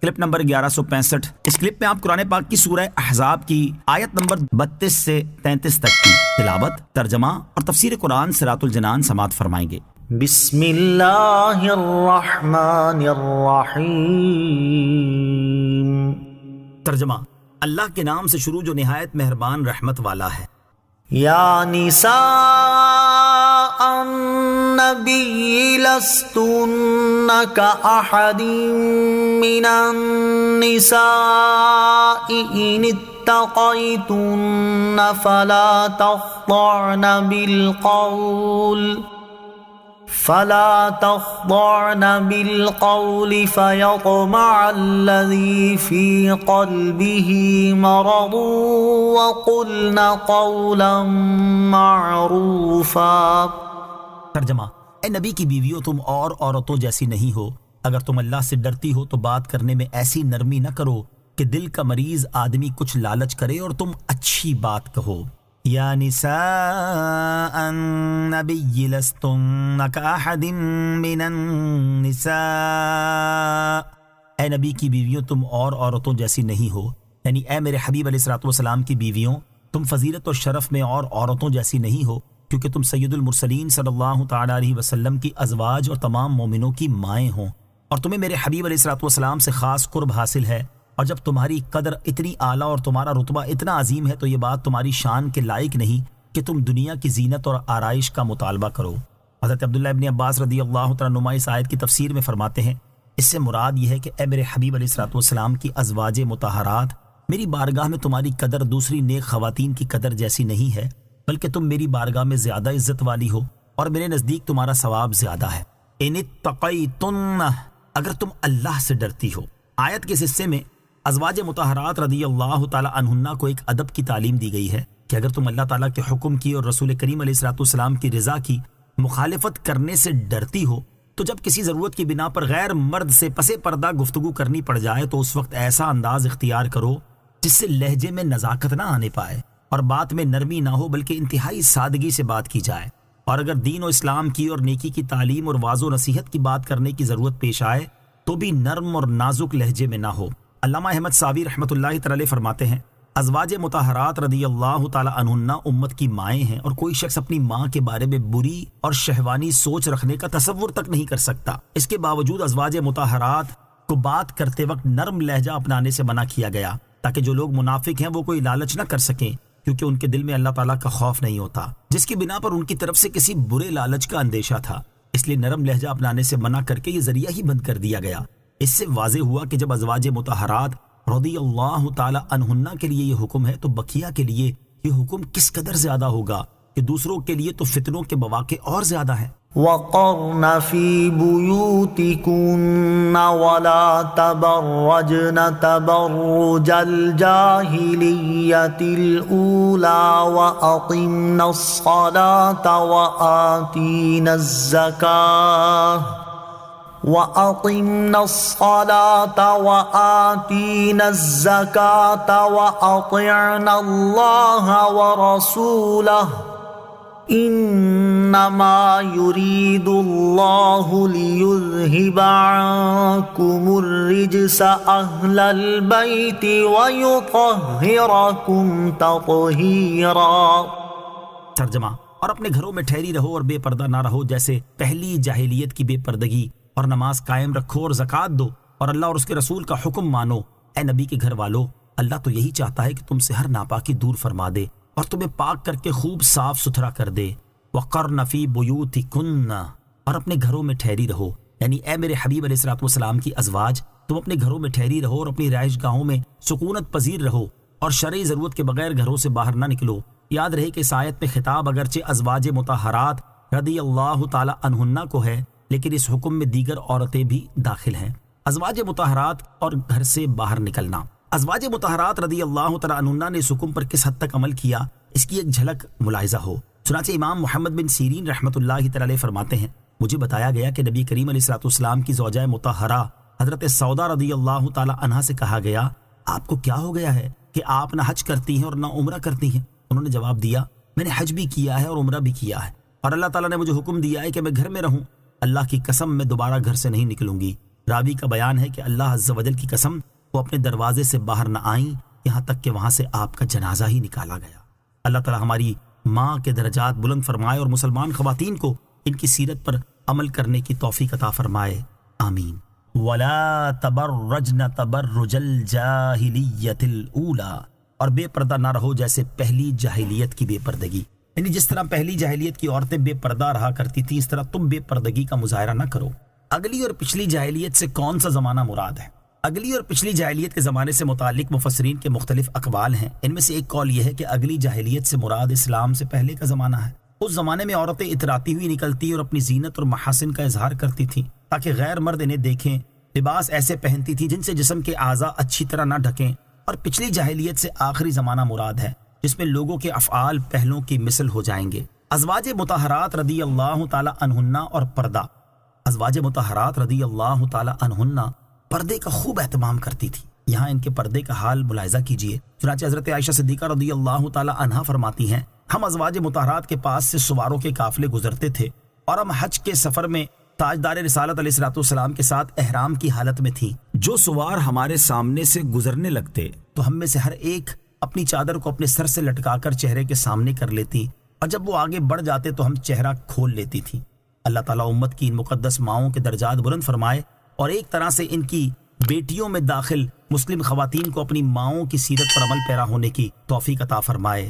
Clip number 1165۔ اس clip میں آپ قرآن پاک کی سورہ احزاب کی آیت نمبر 32 سے 33 تک کی تلاوت، ترجمہ اور تفسیر قرآن صراط الجنان سماعت فرمائیں گے۔ بسم اللہ الرحمن الرحیم۔ ترجمہ: اللہ کے نام سے شروع جو نہایت مہربان رحمت والا ہے۔ یا نساء النبی لستن کأحد من النساء ان اتقیتن فلا تخضعن بالقول فيطمع الذي في قلبه مرض وقلن قولا معروفا۔ ترجمہ: اے نبی کی بیویوں، تم اور عورتوں جیسی نہیں ہو۔ اگر تم اللہ سے ڈرتی ہو تو بات کرنے میں ایسی نرمی نہ کرو کہ دل کا مریض آدمی کچھ لالچ کرے، اور تم اچھی بات کہو۔ یا نساء النبی لستن کأحد من النساء، اے نبی کی بیویوں، تم اور عورتوں جیسی نہیں ہو، یعنی اے میرے حبیب علیہ الصلوۃ والسلام کی بیویوں، تم فضیلت اور شرف میں اور عورتوں جیسی نہیں ہو، کیونکہ تم سید المرسلین صلی اللہ تعالی علیہ وسلم کی ازواج اور تمام مومنوں کی مائیں ہوں، اور تمہیں میرے حبیب علیہ الصلوۃ والسلام سے خاص قرب حاصل ہے۔ اور جب تمہاری قدر اتنی اعلیٰ اور تمہارا رتبہ اتنا عظیم ہے تو یہ بات تمہاری شان کے لائق نہیں کہ تم دنیا کی زینت اور آرائش کا مطالبہ کرو۔ حضرت عبداللہ ابن عباس رضی اللہ تعالیٰ عنہما اس آیت کی تفسیر میں فرماتے ہیں، اس سے مراد یہ ہے کہ اے میرے حبیب علیہ الصلوۃ والسلام کی ازواج مطہرات، میری بارگاہ میں تمہاری قدر دوسری نیک خواتین کی قدر جیسی نہیں ہے، بلکہ تم میری بارگاہ میں زیادہ عزت والی ہو اور میرے نزدیک تمہارا ثواب زیادہ ہے۔ ان اتقیتن، اگر تم اللہ سے ڈرتی ہو۔ آیت کے اس حصے میں ازواج مطہرات رضی اللہ تعالی عنہن کو ایک ادب کی تعلیم دی گئی ہے کہ اگر تم اللہ تعالیٰ کے حکم کی اور رسول کریم علیہ الصلوۃ والسلام کی رضا کی مخالفت کرنے سے ڈرتی ہو تو جب کسی ضرورت کی بنا پر غیر مرد سے پس پردہ گفتگو کرنی پڑ جائے تو اس وقت ایسا انداز اختیار کرو جس سے لہجے میں نزاکت نہ آنے پائے اور بات میں نرمی نہ ہو، بلکہ انتہائی سادگی سے بات کی جائے۔ اور اگر دین و اسلام کی اور نیکی کی تعلیم اور واضح و نصیحت کی بات کرنے کی ضرورت پیش آئے تو بھی نرم اور نازک لہجے میں نہ ہو۔ علامہ احمد صابی رحمۃ اللہ تعالی فرماتے ہیں، ازواج مطہرات رضی اللہ تعالی عنہن امت کی مائیں ہیں، اور کوئی شخص اپنی ماں کے بارے میں بری اور شہوانی سوچ رکھنے کا تصور تک نہیں کر سکتا۔ اس کے باوجود ازواج مطہرات کو بات کرتے وقت نرم لہجہ اپنانے سے منع کیا گیا تاکہ جو لوگ منافق ہیں وہ کوئی لالچ نہ کر سکیں، کیونکہ ان کے دل میں اللہ تعالیٰ کا خوف نہیں ہوتا، جس کی بنا پر ان کی طرف سے کسی برے لالچ کا اندیشہ تھا۔ اس لیے نرم لہجہ اپنانے سے منع کر کے یہ ذریعہ ہی بند کر دیا گیا۔ اس سے واضح ہوا کہ جب ازواج مطہرات رضی اللہ تعالی عنہن کے لیے یہ حکم ہے تو بقیہ کے لیے یہ حکم کس قدر زیادہ ہوگا کہ دوسروں کے لیے تو فتنوں کے مواقع اور زیادہ ہیں۔ وَقَرْنَ فِي بُيُوتِكُنَّ وَلَا تَبَرَّجْنَ تَبَرُّجَ الْجَاهِلِيَّةِ الْأُولَى وَأَقِمْنَ الصَّلَاةَ وَآتِينَ الزَّكَاةَ وَأَطِعْنَ اللَّهَ وَرَسُولَهُ إِنَّمَا يُرِيدُ اللَّهُ لِيُذْهِبَ عَنكُمُ الرِّجْسَ أَهْلَ الْبَيْتِ وَيُطَهِّرَكُمْ تَطْهِيرًا۔ ترجمہ: اور اپنے گھروں میں ٹھہری رہو اور بے پردہ نہ رہو جیسے پہلی جاہلیت کی بے پردگی، اور نماز قائم رکھو اور زکوٰۃ دو اور اللہ اور اس کے رسول کا حکم مانو۔ اے نبی کے گھر والو، اللہ تو یہی چاہتا ہے کہ تم سے ہر ناپاکی دور فرما دے اور تمہیں پاک کر کے خوب صاف ستھرا کر دے۔ وَقَرْنَ فِي بُيُوتِكُنَّ، اور اپنے گھروں میں ٹھہری رہو، یعنی اے میرے حبیب علیہ الصلوۃ والسلام کی ازواج، تم اپنے گھروں میں ٹھہری رہو اور اپنی رہائش گاہوں میں سکونت پذیر رہو اور شرعی ضرورت کے بغیر گھروں سے باہر نہ نکلو۔ یاد رہے کہ اس آیت میں خطاب اگرچہ ازواج مطہرات رضی اللہ تعالی عنہن کو ہے، لیکن اس حکم میں دیگر عورتیں بھی داخل ہیں۔ ازواج مطہرات اور گھر سے باہر نکلنا۔ ازواج مطہرات رضی اللہ تعالی عنہن نے اس حکم پر کس حد تک عمل کیا، اس کی ایک جھلک ملاحظہ ہو۔ چنانچہ امام محمد بن سیرین رحمۃ اللہ تعالی فرماتے ہیں، مجھے بتایا گیا کہ نبی کریم علیہ الصلوۃ والسلام کی زوجہ مطہرہ حضرت سودا رضی اللہ تعالی عنہا سے کہا گیا، آپ کو کیا ہو گیا ہے کہ آپ نہ حج کرتی ہیں اور نہ عمرہ کرتی ہیں؟ انہوں نے جواب دیا، میں نے حج بھی کیا ہے اور عمرہ بھی کیا ہے، اور اللہ تعالیٰ نے مجھے حکم دیا ہے کہ میں گھر میں رہوں۔ اللہ کی قسم میں دوبارہ گھر سے نہیں نکلوں گی۔ راوی کا بیان ہے کہ اللہ عز و جل کی قسم وہ اپنے دروازے سے باہر نہ آئیں یہاں تک کہ وہاں سے آپ کا جنازہ ہی نکالا گیا۔ اللہ تعالی ہماری ماں کے درجات بلند فرمائے اور مسلمان خواتین کو ان کی سیرت پر عمل کرنے کی توفیق عطا فرمائے، آمین۔ وَلَا تَبَرَّجْنَ تَبَرُّجَ الْجَاهِلِيَّةِ الْأُولَى، اور بے پردہ نہ رہو جیسے پہلی جاہلیت کی بے پردگی، یعنی جس طرح پہلی جاہلیت کی عورتیں بے پردہ رہا کرتی تھیں اس طرح تم بے پردگی کا مظاہرہ نہ کرو۔ اگلی اور پچھلی جاہلیت سے کون سا زمانہ مراد ہے؟ اگلی اور پچھلی جاہلیت کے زمانے سے متعلق مفسرین کے مختلف اقوال ہیں۔ ان میں سے ایک قول یہ ہے کہ اگلی جاہلیت سے مراد اسلام سے پہلے کا زمانہ ہے۔ اس زمانے میں عورتیں اتراتی ہوئی نکلتی اور اپنی زینت اور محاسن کا اظہار کرتی تھیں تاکہ غیر مرد انہیں دیکھیں، لباس ایسے پہنتی تھی جن سے جسم کے اعضاء اچھی طرح نہ ڈھکیں۔ اور پچھلی جاہلیت سے آخری زمانہ مراد ہے جس میں لوگوں کے افعال پہلوں کی مثل ہو جائیں گے۔ ازواج مطہرات رضی اللہ تعالی عنہن اور پردہ، ازواج مطہرات رضی اللہ تعالی عنہن پردے کا خوب اہتمام کرتی تھی۔ یہاں ان کے پردے کا حال ملاحظہ کیجئے۔ چنانچہ حضرت عائشہ صدیقہ رضی اللہ تعالی عنہا فرماتی ہیں، ہم ازواج مطہرات کے پاس سے سواروں کے قافلے گزرتے تھے اور ہم حج کے سفر میں تاجدار رسالت علیہ السلام کے ساتھ احرام کی حالت میں تھی۔ جو سوار ہمارے سامنے سے گزرنے لگتے تو ہم میں سے ہر ایک اپنی چادر کو اپنے سر سے لٹکا کر چہرے کے سامنے کر لیتی اور جب وہ آگے بڑھ جاتے تو ہم چہرہ کھول لیتی تھی۔ اللہ تعالیٰ امت کی ان مقدس ماؤں کے درجات بلند فرمائے اور ایک طرح سے ان کی بیٹیوں میں داخل مسلم خواتین کو اپنی ماؤں کی سیرت پر عمل پیرا ہونے کی توفیق عطا فرمائے۔